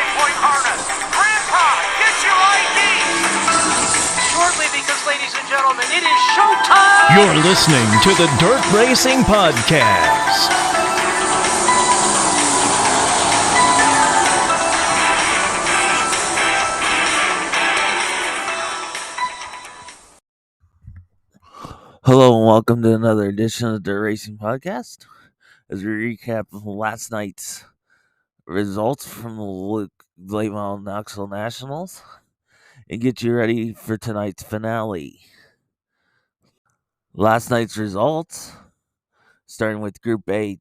9-point harness. Grandpa, get your ID. Shortly, because ladies and gentlemen, it is showtime. You're listening to the Dirt Racing Podcast. Hello and welcome to another edition of the Racing Podcast as we recap last night's results from the late model Knoxville Nationals and get you ready for tonight's finale. Last night's results, starting with Group A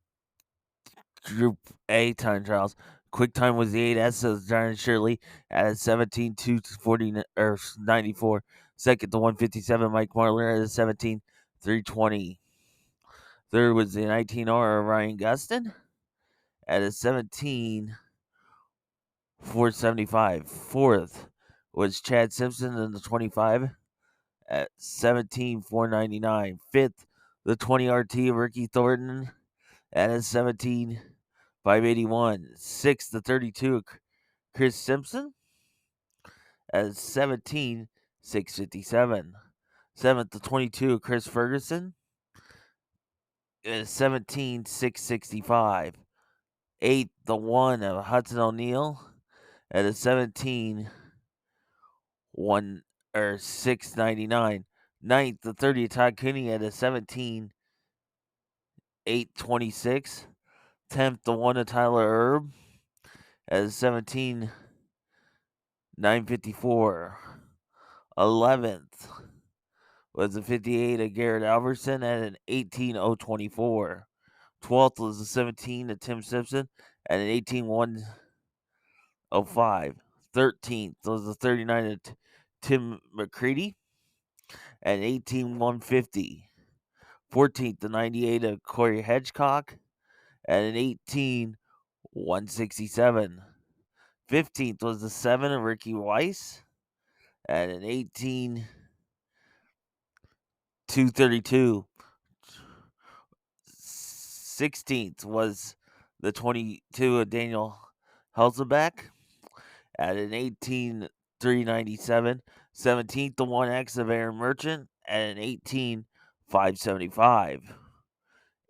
time trials. Quick time was the 8S of Giant Shirley at 17:2:94. Second to 157, Mike Marler at 17:3:20. Third was the 19R of Ryan Gustin at a 17:475. Fourth was Chad Simpson in the 25 at 17:499. Fifth, the 20 RT of Ricky Thornton at a 17:581. Sixth, the 32 of Chris Simpson at 17:657. Seventh, the 22 of Chris Ferguson at 17:665. Eighth, the 1 of Hudson O'Neill at a 17:699. Ninth, the 30 of Todd Cooney at a 17:826. 10th, the 1 of Tyler Erb at a 17:954. 11th was the 58 of Garrett Albertson at an 18:024. 12th was the 17 of Tim Simpson at an 18:105. 13th was the 39 of Tim McCready at an 18:150. 14th, the 98 of Corey Hedgecock at an 18:167. 15th was the 7 of Ricky Weiss at an 18:232. 16th was the 22 of Daniel Helzebeck at an 18:397. 17th, the 1X of Aaron Merchant at an 18:575.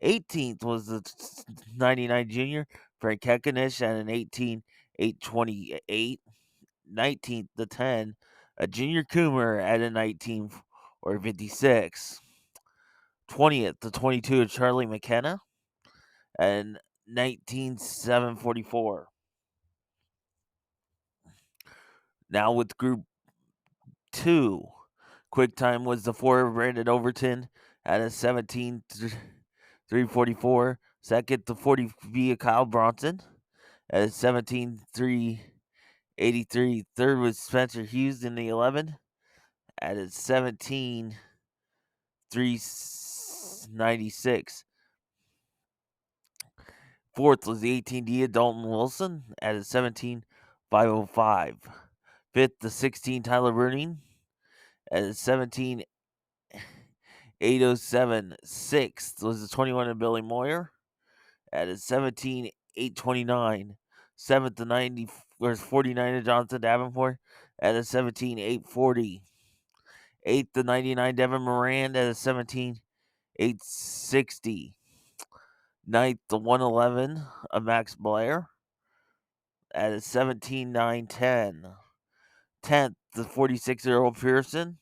18th was the 99 Junior Frank Kekanish at an 18:828. 19th, the 10 a Junior Coomer at a 19:56. 20th, the 22 of Charlie McKenna at 19:744. Now with Group 2, quick time was the 4 of Brandon Overton at a 17:344. Second, the 40 of Kyle Bronson at a 17:383. Third was Spencer Hughes in the 11 at a 17:396. Fourth was the 18D of Dalton Wilson at a 17:505. Fifth, the 16 Tyler Burning at a 17:807. Sixth was the 21 of Billy Moyer at a 17:829. Seventh, the 49 of Jonathan Davenport at a 17:840. Eighth, the 99 Devin Moran at a 17:860. Ninth, the 111 of Max Blair at a 17:910. 10th, the 46-year-old Pearson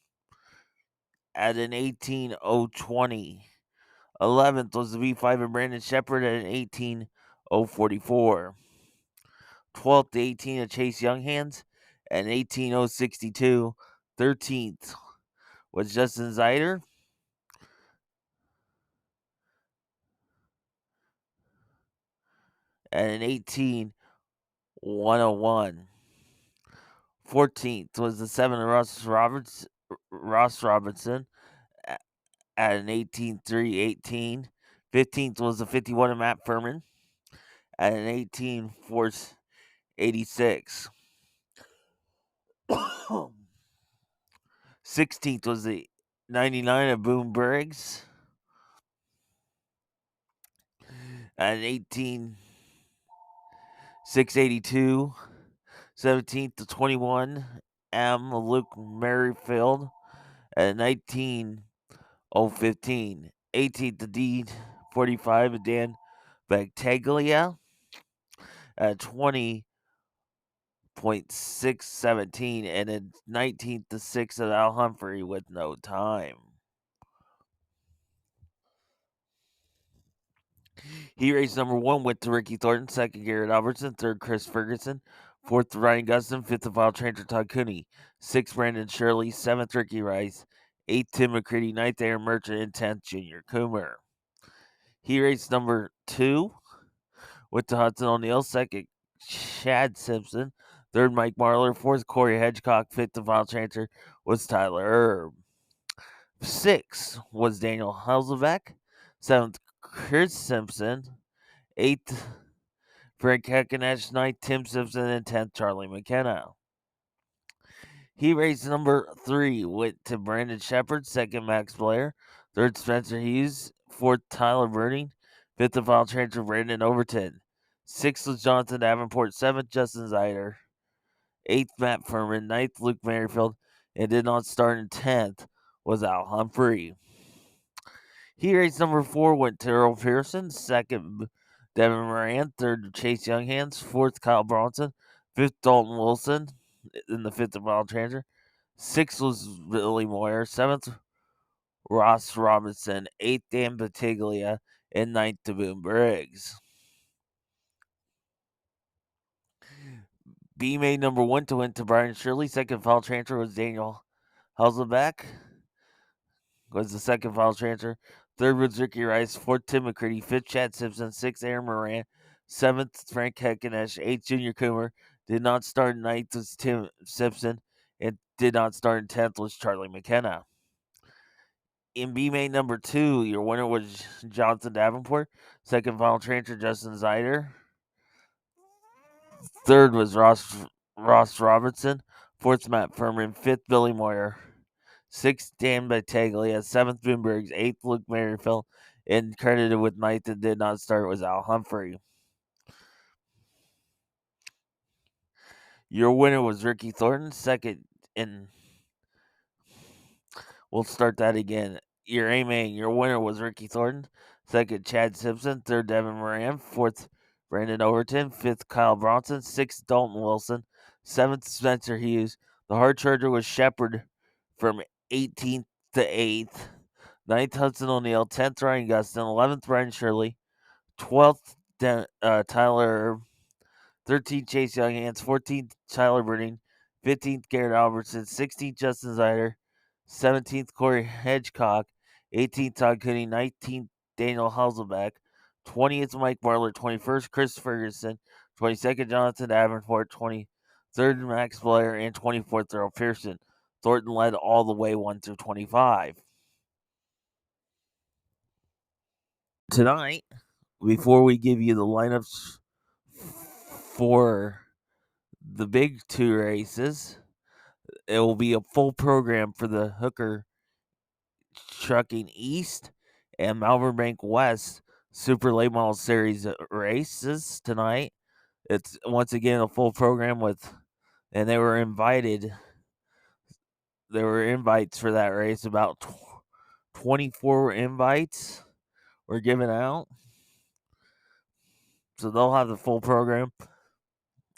at an 18:020. 11th was the V5 of Brandon Shepard at an 18:044. 12th, the 18 of Chase Younghands at an 18:062. 13th was Justin Zeider at an 18:101. 14th was the 7 of Ross Robertson at an 18:318. 15th was the 51 of Matt Furman at an 18:486. 16th was the 99 of Boone Briggs at an 18:682. 17th to 21, M. Luke Merrifield. At 19:015, 18th to D45, Dan Battaglia. At 20.617, and then 19th to 6 of Al Humphrey with no time. Heat race number 1 went to Ricky Thornton, second Garrett Albertson, third Chris Ferguson, fourth Ryan Gustin, fifth the File Tranter Todd Cooney, sixth Brandon Shirley, seventh Ricky Rice, eighth Tim McCready, ninth Aaron Merchant, and 10th Junior Coomer. Heat race number 2 went to Hudson O'Neill, second Chad Simpson, third Mike Marler, fourth Corey Hedgecock, fifth the File Tranter was Tyler Erb. 6th was Daniel Helzelbeck, 7th Chris Simpson, 8th Frank Heckenesh, 9th Tim Simpson, and 10th Charlie McKenna. Heat race number 3 went to Brandon Shepard, 2nd Max Blair, 3rd Spencer Hughes, 4th Tyler Birding, 5th the File Transfer Brandon Overton, 6th was Jonathan Davenport, 7th Justin Zeider, 8th Matt Furman, 9th Luke Merrifield, and did not start in 10th was Al Humphrey. Heat race number 4 went to Earl Pearson, 2nd Devin Moran, 3rd Chase Younghands, 4th Kyle Bronson, 5th Dalton Wilson in the 5th of Wild Transit, 6th was Billy Moyer, 7th Ross Robinson, 8th Dan Battaglia, and 9th Boone Briggs. B made number 1 to win to Brian Shirley, 2nd foul transfer was Daniel Helzelbeck, was the 2nd foul transfer. 3rd was Ricky Rice, 4th Tim McCready, 5th Chad Simpson, 6th Aaron Moran, 7th Frank Heckenesh, 8th Junior Coomer, did not start in 9th was Tim Simpson, and did not start in 10th was Charlie McKenna. In B main number 2, your winner was Jonathan Davenport, 2nd final transfer Justin Zeider, 3rd was Ross Robertson, 4th Matt Furman, 5th Billy Moyer, 6th Dan Battaglia, 7th Boombergs, 8th Luke Merrifield, and credited with 9th that did not start was Al Humphrey. Your winner was Ricky Thornton, 2nd, and we'll start that again. Your A main, your winner was Ricky Thornton, 2nd Chad Simpson, 3rd Devin Moran, 4th Brandon Overton, 5th Kyle Bronson, 6th Dalton Wilson, 7th Spencer Hughes. The hard charger was Shepard from 18th to 8th. 9th Hudson O'Neill, 10th Ryan Gustin, 11th Brian Shirley, 12th Tyler Erb, 13th Chase Younghans, 14th Tyler Birding, 15th Garrett Albertson, 16th Justin Zeider, 17th Corey Hedgecock, 18th Todd Cooney, 19th Daniel Helzelbeck, 20th Mike Bartlett, 21st Chris Ferguson, 22nd Jonathan Davenport, 23rd Max Blair, and 24th Earl Pearson. Thornton led all the way 1 through 25. Tonight, before we give you the lineups for the big 2 races, it will be a full program for the Hooker Trucking East and Malvern Bank West Super Late Model Series races tonight. It's once again a full program and they were invited. There were invites for that race. About 24 invites were given out. So they'll have the full program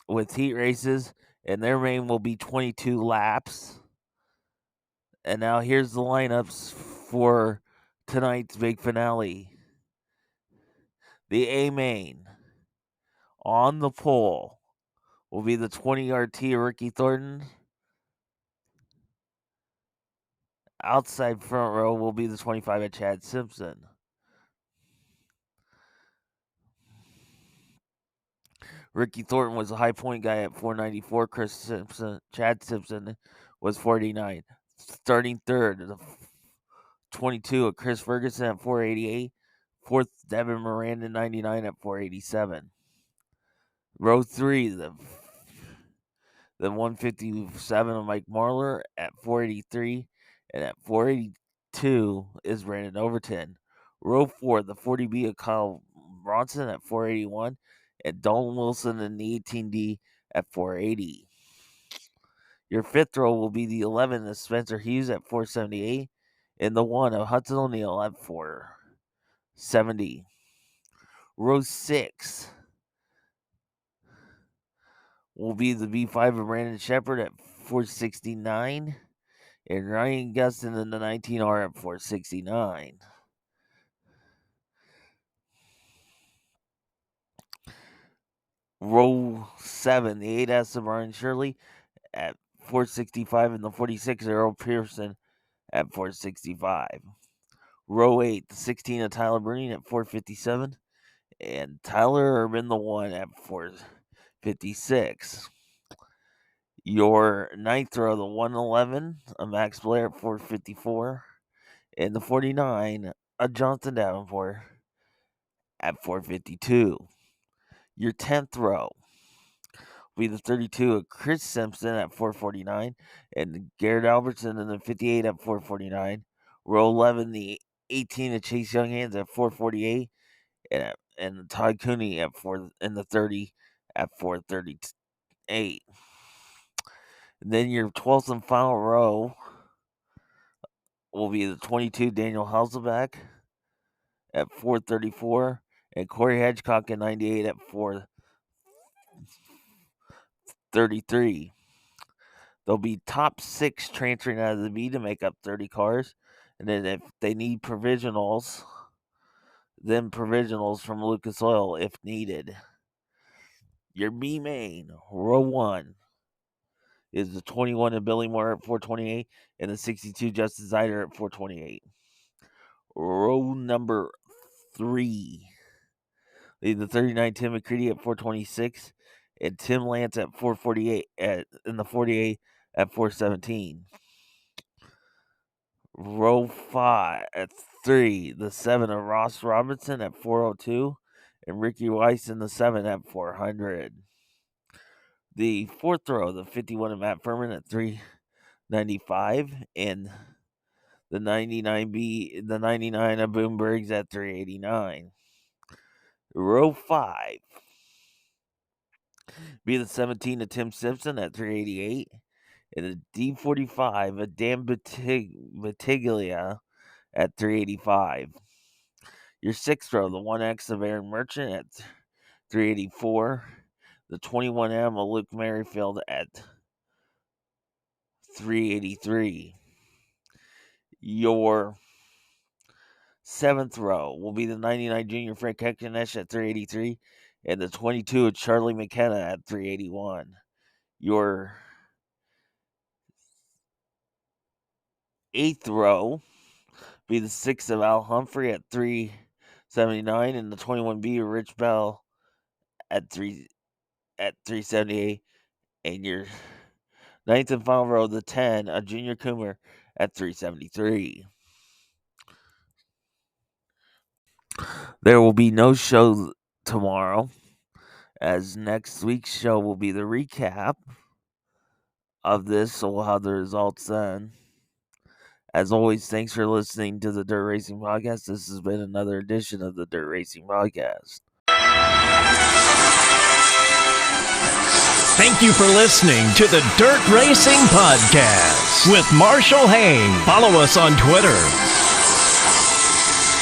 with heat races, and their main will be 22 laps. And now here's the lineups for tonight's big finale. The A main on the pole will be the 20-yard T of Ricky Thornton. Outside front row will be the 25 of Chad Simpson. Ricky Thornton was a high point guy at 494. Chad Simpson was 49. Starting third, the 22 of Chris Ferguson at 488. Fourth, Devin Miranda 99 at 487. Row 3, the 157 of Mike Marler at 483. And at 482 is Brandon Overton. Row 4, the 40B of Kyle Bronson at 481. And Dalton Wilson in the 18D at 480. Your fifth row will be the 11 of Spencer Hughes at 478, and the 1 of Hudson O'Neal at 470. Row 6 will be the B5 of Brandon Shepard at 469, and Ryan Gustin in the 19R at 469. Row 7, the 8S of Brian Shirley at 465, and the 46 Errol Pearson at 465. Row 8, the 16 of Tyler Bruning at 457, and Tyler Urban, the 1 at 456. Your ninth row, the 111 of Max Blair at 454, and the 49 of Jonathan Davenport at 452. Your 10th row will be the 32 of Chris Simpson at 449, and Garrett Albertson in the 58 at 449. Row 11, the 18 of Chase Younghands at 448, and Todd Cooney at 4 in the 30 at 438. And then your 12th and final row will be the 22 Daniel Hasselbeck at 434, and Corey Hedgecock in 98 at 433. There'll be top 6 transferring out of the B to make up 30 cars, and then if they need provisionals, then provisionals from Lucas Oil if needed. Your B main, row 1, is the 21 of Billy Moore at 428, and the 62 Justin Zeider at 428. Row number 3, the 39 Tim McCready at 426, and Tim Lance at 448 in the 48 at 417. Row 5 at 3, the 7 of Ross Robinson at 402, and Ricky Weiss in the 7 at 400. The 4th row, the 51 of Matt Furman at 395, and the 99 of Boom Briggs at 389. Row 5 be the 17 of Tim Simpson at 388, and the D45 of Dan Batiglia at 385. Your 6th row, the 1X of Aaron Merchant at 384, the 21M of Luke Merrifield at 383. Your 7th row will be the 99 Junior Frank Heckenesh at 383, and the 22 of Charlie McKenna at 381. Your 8th row be the 6 of Al Humphrey at 379, and the 21B of Rich Bell at 378, and your 9th and final row, the 10 of Junior Coomer at 373. There will be no show tomorrow, as next week's show will be the recap of this, so we'll have the results then. As always, thanks for listening to the Dirt Racing Podcast. This has been another edition of the Dirt Racing Podcast. Thank you for listening to the Dirt Racing Podcast with Marshall Hain. Follow us on Twitter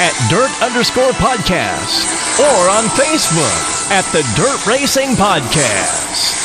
at Dirt_Podcast or on Facebook at the Dirt Racing Podcast.